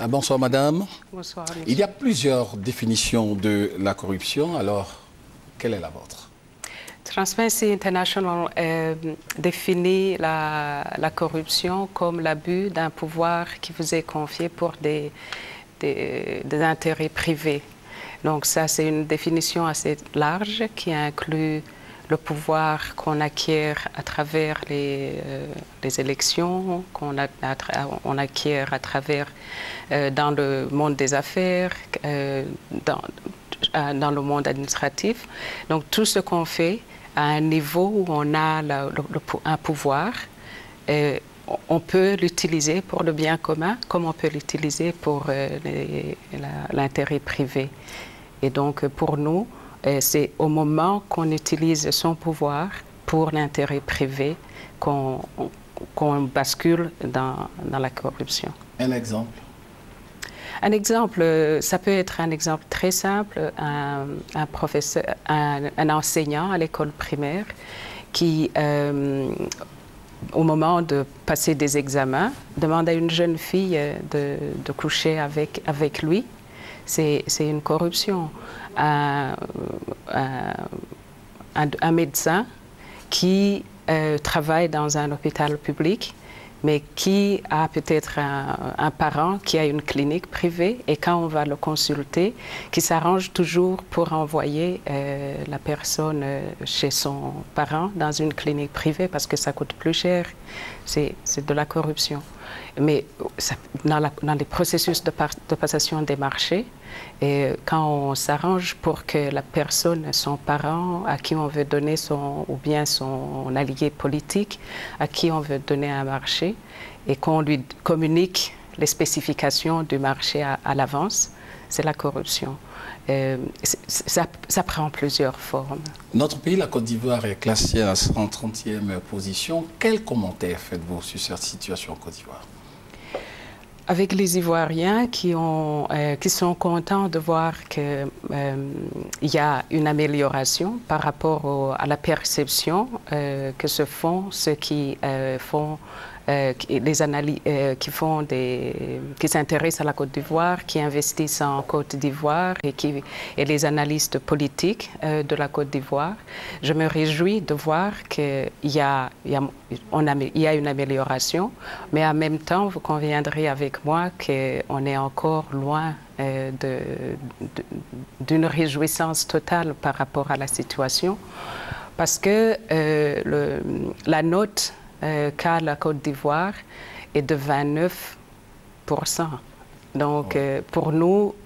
Bonsoir madame. Bonsoir monsieur. Il y a plusieurs définitions de la corruption, alors quelle est la vôtre? Transparency International définit la corruption comme l'abus d'un pouvoir qui vous est confié pour des intérêts privés. Donc ça, c'est une définition assez large qui inclut le pouvoir qu'on acquiert à travers les élections, qu'on acquiert à travers dans le monde des affaires, dans le monde administratif. Donc tout ce qu'on fait à un niveau où on a un pouvoir, on peut l'utiliser pour le bien commun comme on peut l'utiliser pour l'intérêt privé. Et donc pour nous, c'est au moment qu'on utilise son pouvoir pour l'intérêt privé qu'on bascule dans la corruption. Un exemple? Un exemple, ça peut être un exemple très simple, un professeur, un enseignant à l'école primaire qui, au moment de passer des examens, demande à une jeune fille de coucher avec lui. C'est une corruption. Un médecin qui travaille dans un hôpital public, mais qui a peut-être un parent qui a une clinique privée et quand on va le consulter, qui s'arrange toujours pour envoyer la personne chez son parent dans une clinique privée parce que ça coûte plus cher. C'est de la corruption. Mais dans les processus de passation des marchés, et quand on s'arrange pour que la personne, son parent, à qui on veut donner ou bien son allié politique, à qui on veut donner un marché, et qu'on lui communique les spécifications du marché à l'avance, c'est la corruption. Ça prend plusieurs formes. Notre pays, la Côte d'Ivoire, est classé à la 130e position. Quel commentaire faites-vous sur cette situation en Côte d'Ivoire? Avec les Ivoiriens qui sont contents de voir qu'il y a une amélioration par rapport à la perception que se font ceux qui font qui s'intéressent à la Côte d'Ivoire, qui investissent en Côte d'Ivoire et les analystes politiques de la Côte d'Ivoire. Je me réjouis de voir qu'il y a une amélioration, mais en même temps, vous conviendrez avec moi qu'on est encore loin d'une réjouissance totale par rapport à la situation, parce que la note qu'a la Côte d'Ivoire est de 29%. Donc, pour nous,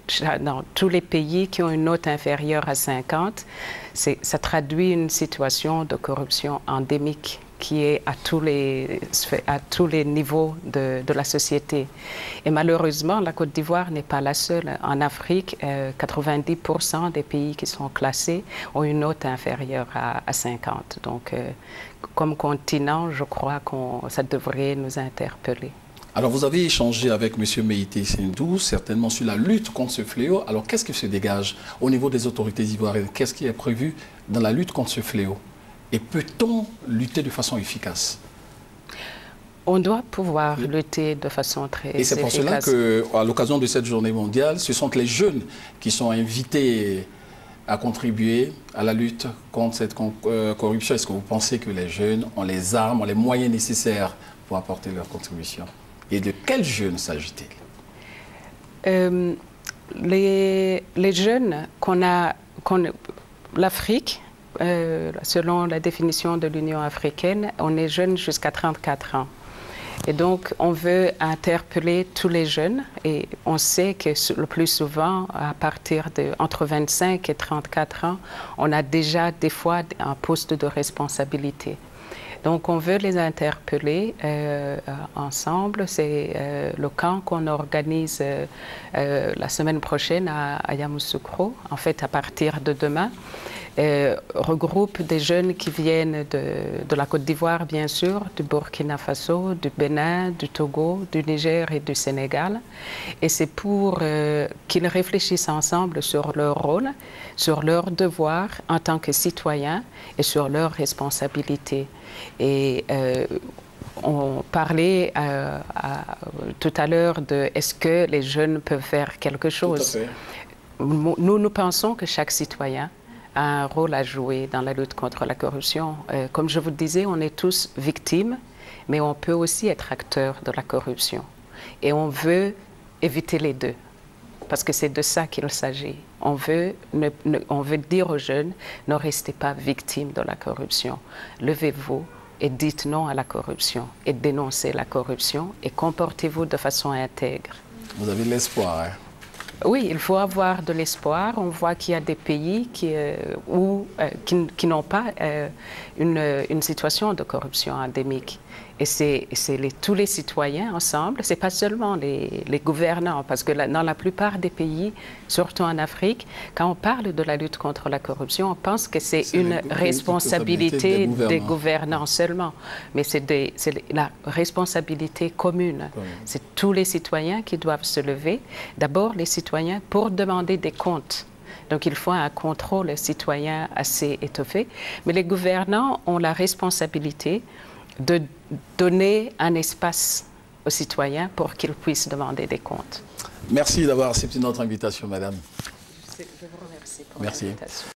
dans tous les pays qui ont une note inférieure à 50, ça traduit une situation de corruption endémique qui est à tous les niveaux de la société. Et malheureusement, la Côte d'Ivoire n'est pas la seule. En Afrique, 90% des pays qui sont classés ont une note inférieure à 50. Donc, comme continent, je crois que ça devrait nous interpeller. Alors, vous avez échangé avec M. Meïté Sindou, certainement sur la lutte contre ce fléau. Alors, qu'est-ce qui se dégage au niveau des autorités ivoiriennes? Qu'est-ce qui est prévu dans la lutte contre ce fléau? Et peut-on lutter de façon efficace? On doit pouvoir lutter de façon très efficace. Et c'est pour cela qu'à l'occasion de cette journée mondiale, ce sont les jeunes qui sont invités à contribuer à la lutte contre cette corruption. Est-ce que vous pensez que les jeunes ont les armes, ont les moyens nécessaires pour apporter leur contribution? Et de quels jeunes s'agit-il? Les jeunes l'Afrique, selon la définition de l'Union africaine, on est jeune jusqu'à 34 ans. Et donc, on veut interpeller tous les jeunes et on sait que le plus souvent, à partir entre 25 et 34 ans, on a déjà des fois un poste de responsabilité. Donc, on veut les interpeller ensemble. C'est le camp qu'on organise la semaine prochaine à Yamoussoukro, en fait, à partir de demain. Regroupe des jeunes qui viennent de la Côte d'Ivoire, bien sûr, du Burkina Faso, du Bénin, du Togo, du Niger et du Sénégal. Et c'est pour qu'ils réfléchissent ensemble sur leur rôle, sur leur devoir en tant que citoyens et sur leurs responsabilités. Et On parlait tout à l'heure de est-ce que les jeunes peuvent faire quelque chose. Nous pensons que chaque citoyen a un rôle à jouer dans la lutte contre la corruption. Comme je vous disais, on est tous victimes, mais on peut aussi être acteur de la corruption. Et on veut éviter les deux, parce que c'est de ça qu'il s'agit. On veut dire aux jeunes, ne restez pas victimes de la corruption. Levez-vous et dites non à la corruption, et dénoncez la corruption, et comportez-vous de façon intègre. Vous avez de l'espoir, hein? Oui, il faut avoir de l'espoir. On voit qu'il y a des pays qui n'ont pas une situation de corruption endémique. Et c'est tous les citoyens ensemble, ce n'est pas seulement les gouvernants, parce que dans la plupart des pays, surtout en Afrique, quand on parle de la lutte contre la corruption, on pense que c'est une responsabilité des gouvernants seulement. Mais c'est la responsabilité commune. C'est tous les citoyens qui doivent se lever. D'abord, les citoyens pour demander des comptes. Donc, il faut un contrôle citoyen assez étoffé. Mais les gouvernants ont la responsabilité de donner un espace aux citoyens pour qu'ils puissent demander des comptes. Merci d'avoir accepté notre invitation, madame. Je vous remercie pour l'invitation.